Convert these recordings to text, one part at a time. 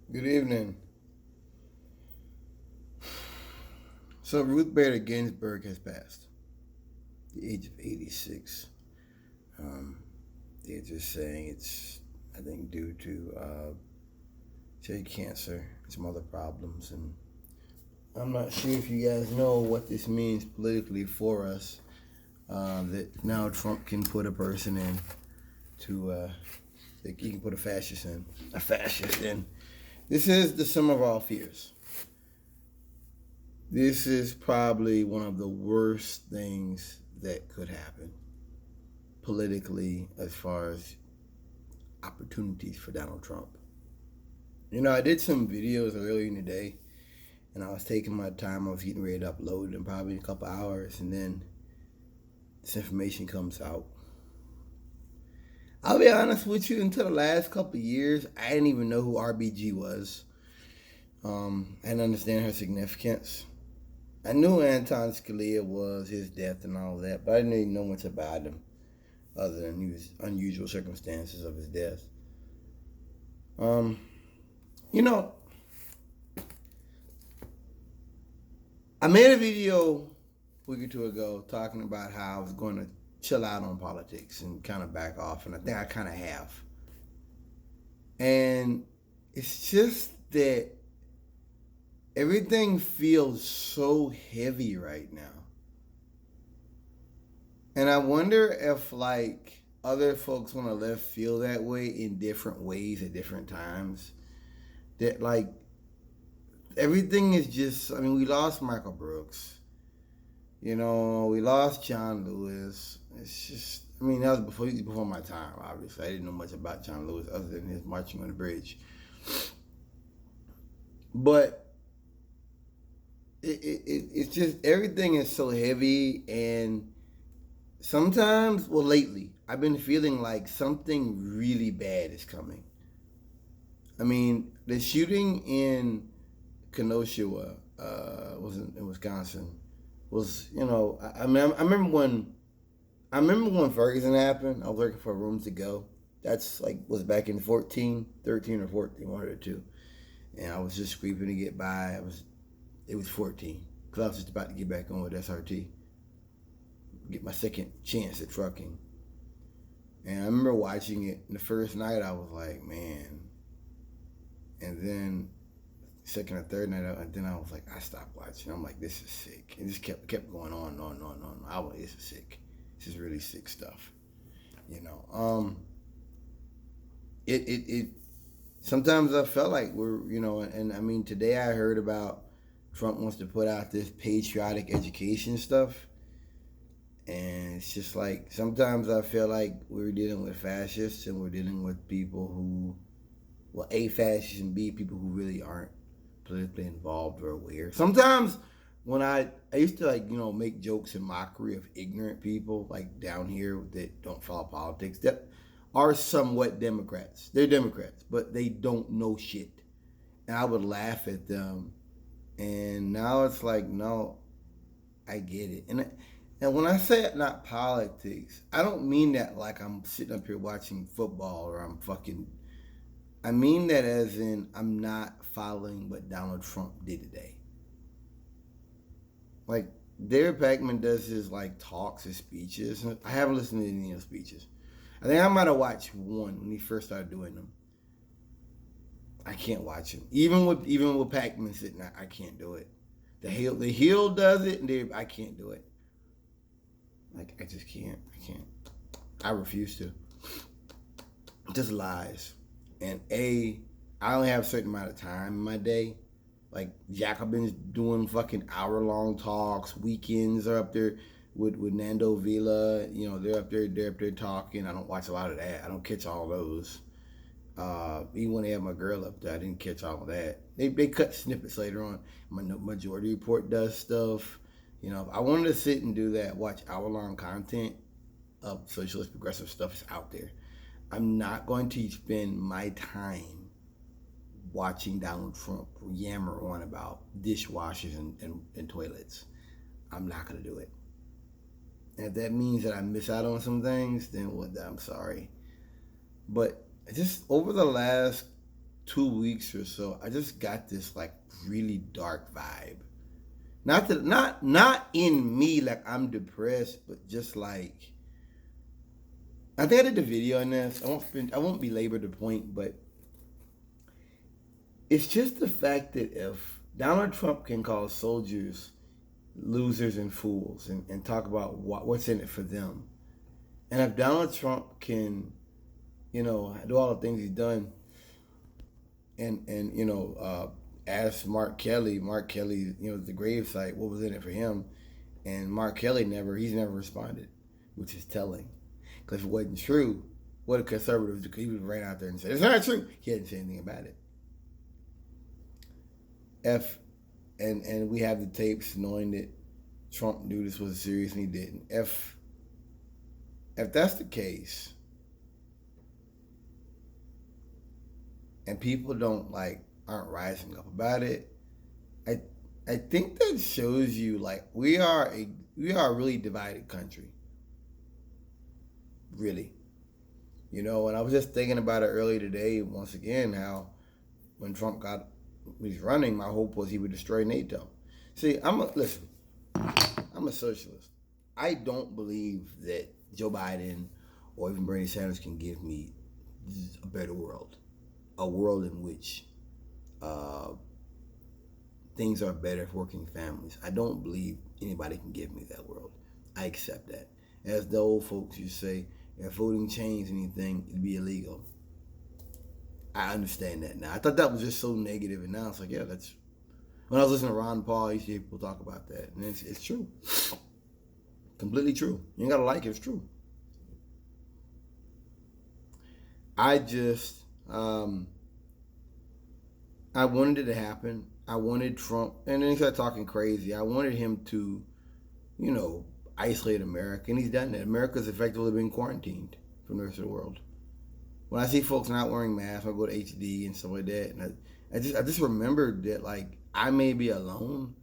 Good evening. So Ruth Bader Ginsburg has passed, the age of 86. Um, they're just saying it's, I think, due to cancer and some other problems. And I'm not sure if you guys know what this means politically for us. That now Trump can put a person in that he can put a fascist in. This is the sum of all fears. This is probably one of the worst things that could happen politically as far as opportunities for Donald Trump. I did some videos earlier in the day and I was taking my time. I was getting ready to upload in probably a couple hours, and then this information comes out. I'll be honest with you, until the last couple of years, I didn't even know who RBG was. I didn't understand her significance. I knew Anton Scalia was, his death and all that, but I didn't even know much about him other than his unusual circumstances of his death. Um, you know, I made a video a week or two ago talking about how I was going to chill out on politics and kind of back off, and I think I kind of have. And it's just that everything feels so heavy right now. And I wonder if, like, other folks on the left feel that way in different ways at different times. That, like, everything is just, I mean, we lost Michael Brooks. We lost John Lewis. It's just, I mean, that was before my time, obviously. I didn't know much about John Lewis other than his marching on the bridge. But it's just, everything is so heavy, and sometimes, well, lately, I've been feeling like something really bad is coming. I mean, the shooting in Kenosha was in Wisconsin. Was I remember when Ferguson happened. I was working for Rooms to Go. That's was back in 13 or 14, one of the two. And I was just scraping to get by. It was 14 because I was just about to get back on with SRT, get my second chance at trucking. And I remember watching it. And the first night I was like, man. And then second or third night, and then I was like, I stopped watching. I'm like, this is sick. And this kept going on and on and on and on. I was like, this is sick. This is really sick stuff. It sometimes I felt like and I mean, today I heard about Trump wants to put out this patriotic education stuff. And it's just like, sometimes I feel like we're dealing with fascists, and we're dealing with people who, well, A, fascists, and B, people who really aren't politically involved or aware. Sometimes when I used to make jokes and mockery of ignorant people like down here that don't follow politics, that are somewhat Democrats. They're Democrats, but they don't know shit. And I would laugh at them. And now it's like, no, I get it. And when I say not politics, I don't mean that like I'm sitting up here watching football or I mean that as in I'm not following what Donald Trump did today. Like, David Pakman does his talks, his speeches. I haven't listened to any of his speeches. I think I might have watched one when he first started doing them. I can't watch him. Even with Pakman sitting there, I can't do it. The Hill does it, and I can't do it. I just can't. I can't. I refuse to. Just lies. And I only have a certain amount of time in my day. Like, Jacobin's doing fucking hour-long talks. Weekends are up there with Nando Vila. They're up there talking. I don't watch a lot of that. I don't catch all those. Even when they have my girl up there, I didn't catch all of that. They cut snippets later on. My Majority Report does stuff. If I wanted to sit and do that, watch hour-long content of socialist progressive stuff is out there. I'm not going to spend my time watching Donald Trump yammer on about dishwashers and toilets. I'm not going to do it. And if that means that I miss out on some things, then I'm sorry. But just over the last 2 weeks or so, I just got this like really dark vibe. Not in me like I'm depressed, but just like I think I did the video on this. I won't belabor the point, but it's just the fact that if Donald Trump can call soldiers losers and fools and talk about what's in it for them, and if Donald Trump can, do all the things he's done, and ask Mark Kelly, the gravesite, what was in it for him, and Mark Kelly he's never responded, which is telling. Because if it wasn't true, what a conservative, he would ran out there and said, it's not true. He hadn't said anything about it. And we have the tapes knowing that Trump knew this was serious and he didn't. If that's the case, and people aren't rising up about it, I think that shows you we are a really divided country. Really. And I was just thinking about it earlier today, once again, how when Trump was running, my hope was he would destroy NATO. See, I'm a socialist. I don't believe that Joe Biden or even Bernie Sanders can give me a better world. A world in which things are better for working families. I don't believe anybody can give me that world. I accept that. As the old folks used to say, if voting changed anything, it'd be illegal. I understand that now. I thought that was just so negative, and now it's like, yeah, that's... When I was listening to Ron Paul, I used to hear people talk about that, and it's true. Completely true. You ain't gotta like it, it's true. I just... I wanted it to happen. I wanted Trump, and then he started talking crazy. I wanted him to, isolate America, and he's done that. America's effectively been quarantined from the rest of the world. When I see folks not wearing masks, I go to HD and stuff like that, and I just remembered that I may be alone,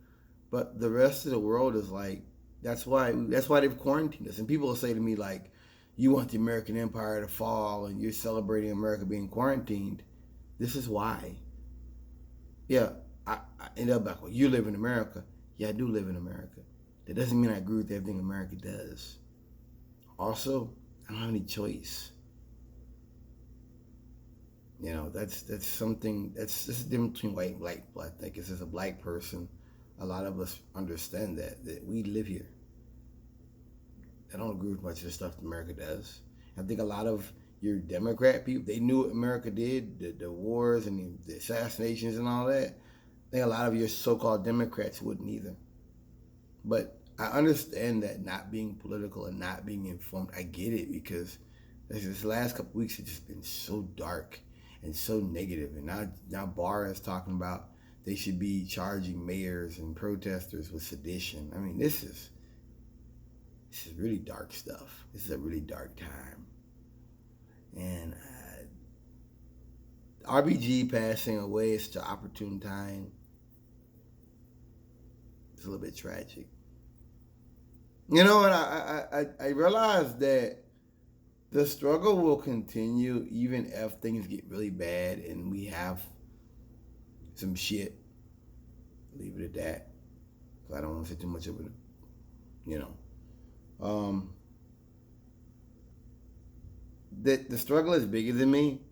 but the rest of the world is that's why they've quarantined us. And people will say to me you want the American empire to fall, and you're celebrating America being quarantined. This is why. Yeah, I end up well, you live in America. Yeah, I do live in America. That doesn't mean I agree with everything America does. Also, I don't have any choice. That's something, that's the difference between white and black. I think as a black person, a lot of us understand that we live here. I don't agree with much of the stuff that America does. I think a lot of your Democrat people, they knew what America did, the wars and the assassinations and all that. I think a lot of your so-called Democrats wouldn't either. But I understand that not being political and not being informed, I get it, because this last couple weeks have just been so dark and so negative. And now Barr is talking about they should be charging mayors and protesters with sedition. I mean, this is really dark stuff. This is a really dark time. And RBG passing away is such an opportune time. It's a little bit tragic. And I realized that the struggle will continue even if things get really bad and we have some shit. Leave it at that. Because I don't want to say too much of it. The struggle is bigger than me,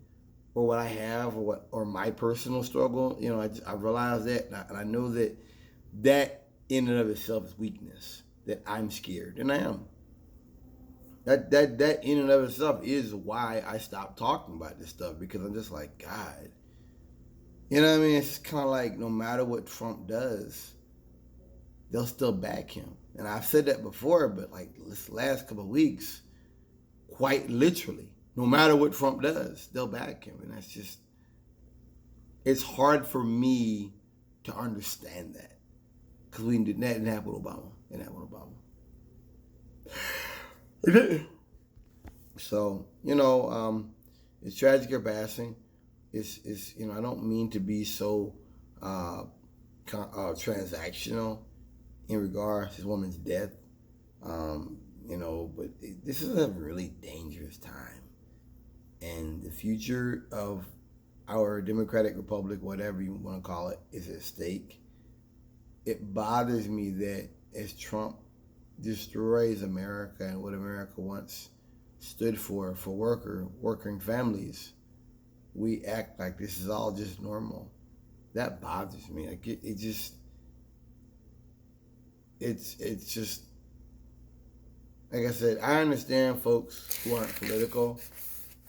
or what I have, or my personal struggle. I realize that, and I know that in and of itself is weakness. That I'm scared, and I am. That in and of itself is why I stopped talking about this stuff, because I'm just like, God. You know what I mean? It's kind of no matter what Trump does, they'll still back him. And I've said that before, but this last couple of weeks, quite literally, no matter what Trump does, they'll back him. And that's just, it's hard for me to understand that. Because that didn't happen with Obama. So, it's tragic or passing. It's I don't mean to be so transactional in regards to this woman's death. But this is a really dangerous time. And the future of our democratic republic, whatever you want to call it, is at stake. It bothers me that as Trump destroys America and what America once stood for working families, we act like this is all just normal. That bothers me. Like it just, it's just, like I said, I understand folks who aren't political,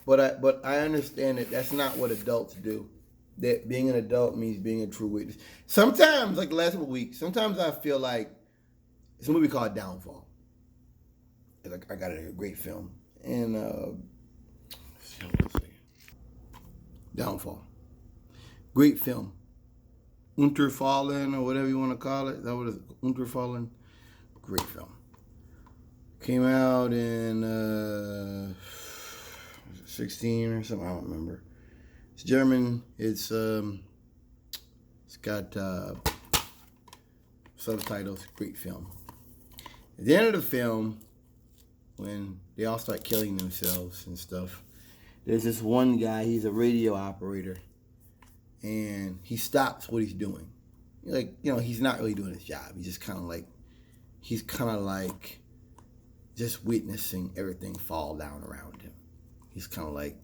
but I understand that that's not what adults do. That being an adult means being a true witness. Sometimes, like the last couple of weeks, sometimes I feel like it's a movie called Downfall. I got a great film. And Downfall. Great film. Unterfallen or whatever you want to call it. That was Unterfallen. Great film. Came out in 16 or something. I don't remember. It's German. It's got subtitles. Great film. At the end of the film, when they all start killing themselves and stuff, there's this one guy. He's a radio operator, and he stops what he's doing. Like, he's not really doing his job. He's kind of like just witnessing everything fall down around him. He's kind of like,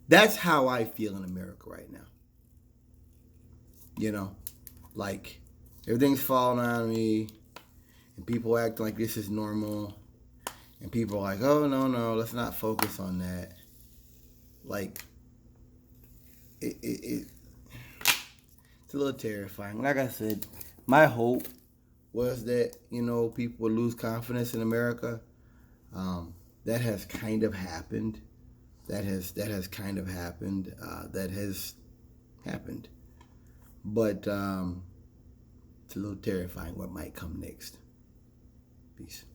that's how I feel in America right now. Like everything's falling on me, and people act like this is normal, and people are like, oh no, let's not focus on that. Like it's a little terrifying. Like I said, my hope was that people would lose confidence in America. That has kind of happened. That has kind of happened. That has happened. But it's a little terrifying what might come next. Peace.